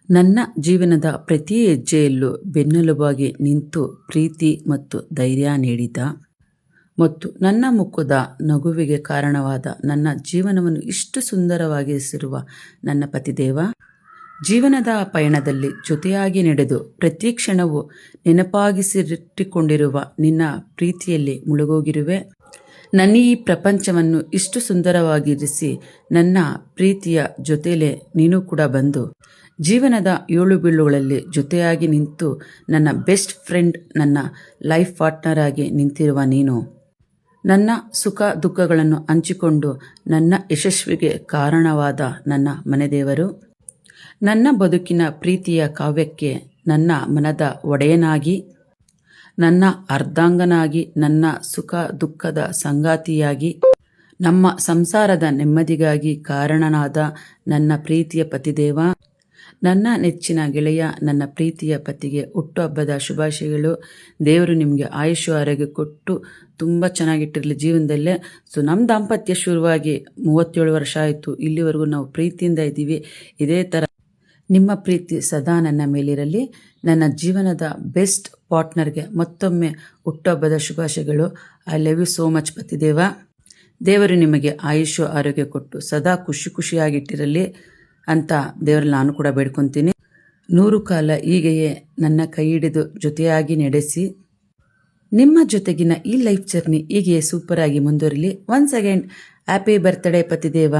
ನನ್ನ ಜೀವನದ ಪ್ರತಿ ಹೆಜ್ಜೆಯಲ್ಲೂ ಬೆನ್ನೆಲುಬಾಗಿ ನಿಂತು ಪ್ರೀತಿ ಮತ್ತು ಧೈರ್ಯ ನೀಡಿದ ಮತ್ತು ನನ್ನ ಮುಖದ ನಗುವಿಗೆ ಕಾರಣವಾದ ನನ್ನ ಜೀವನವನ್ನು ಇಷ್ಟು ಸುಂದರವಾಗಿಸಿರುವ ನನ್ನ ಪತಿದೇವ, ಜೀವನದ ಪಯಣದಲ್ಲಿ ಜೊತೆಯಾಗಿ ನಡೆದು ಪ್ರತಿ ಕ್ಷಣವೂ ನೆನಪಾಗಿಸಿಟ್ಟಿಕೊಂಡಿರುವ ನಿನ್ನ ಪ್ರೀತಿಯಲ್ಲಿ ಮುಳುಗೋಗಿರುವೆ. ನನ್ನ ಈ ಪ್ರಪಂಚವನ್ನು ಇಷ್ಟು ಸುಂದರವಾಗಿರಿಸಿ ನನ್ನ ಪ್ರೀತಿಯ ಜೊತೆಲೇ ನೀನು ಕೂಡ ಬಂದು ಜೀವನದ ಏಳು ಬೀಳುಗಳಲ್ಲಿ ಜೊತೆಯಾಗಿ ನಿಂತು ನನ್ನ ಬೆಸ್ಟ್ ಫ್ರೆಂಡ್, ನನ್ನ ಲೈಫ್ ಪಾರ್ಟ್ನರ್ ಆಗಿ ನಿಂತಿರುವ ನೀನು, ನನ್ನ ಸುಖ ದುಃಖಗಳನ್ನು ಹಂಚಿಕೊಂಡು ನನ್ನ ಯಶಸ್ವಿಗೆ ಕಾರಣವಾದ ನನ್ನ ಮನೆದೇವರು, ನನ್ನ ಬದುಕಿನ ಪ್ರೀತಿಯ ಕಾವ್ಯಕ್ಕೆ ನನ್ನ ಮನದ ಒಡೆಯನಾಗಿ, ನನ್ನ ಅರ್ಧಾಂಗನಾಗಿ, ನನ್ನ ಸುಖ ದುಃಖದ ಸಂಗಾತಿಯಾಗಿ, ನಮ್ಮ ಸಂಸಾರದ ನೆಮ್ಮದಿಗಾಗಿ ಕಾರಣನಾದ ನನ್ನ ಪ್ರೀತಿಯ ಪತಿದೇವ, ನನ್ನ ನೆಚ್ಚಿನ ಗೆಳೆಯ, ನನ್ನ ಪ್ರೀತಿಯ ಪತಿಗೆ ಹುಟ್ಟುಹಬ್ಬದ ಶುಭಾಶಯಗಳು. ದೇವರು ನಿಮಗೆ ಆಯುಷ್ಯ ಆರೋಗ್ಯ ಕೊಟ್ಟು ತುಂಬ ಚೆನ್ನಾಗಿಟ್ಟಿರಲಿ ಜೀವನದಲ್ಲೇ. ನಮ್ಮ ದಾಂಪತ್ಯ ಶುರುವಾಗಿ 37 ವರ್ಷ ಆಯಿತು. ಇಲ್ಲಿವರೆಗೂ ನಾವು ಪ್ರೀತಿಯಿಂದ ಇದ್ದೀವಿ. ಇದೇ ಥರ ನಿಮ್ಮ ಪ್ರೀತಿ ಸದಾ ನನ್ನ ಮೇಲಿರಲಿ. ನನ್ನ ಜೀವನದ ಬೆಸ್ಟ್ ಪಾರ್ಟ್ನರ್ಗೆ ಮತ್ತೊಮ್ಮೆ ಹುಟ್ಟುಹಬ್ಬದ ಶುಭಾಶಯಗಳು. I love you so much ಪತಿದೇವ. ದೇವರು ನಿಮಗೆ ಆಯುಷ್ಯ ಆರೋಗ್ಯ ಕೊಟ್ಟು ಸದಾ ಖುಷಿಯಾಗಿಟ್ಟಿರಲಿ ಅಂತ ದೇವರಲ್ಲಿ ನಾನು ಕೂಡ ಬೇಡ್ಕೊತೀನಿ. 100 ಕಾಲ ಹೀಗೆಯೇ ನನ್ನ ಕೈ ಹಿಡಿದು ಜೊತೆಯಾಗಿ ನಡೆಸಿ ನಿಮ್ಮ ಜೊತೆಗಿನ ಈ ಲೈಫ್ ಜರ್ನಿ ಹೀಗೆಯೇ ಸೂಪರಾಗಿ ಮುಂದುವರಿಲಿ. Once again happy birthday ಪತಿದೇವ.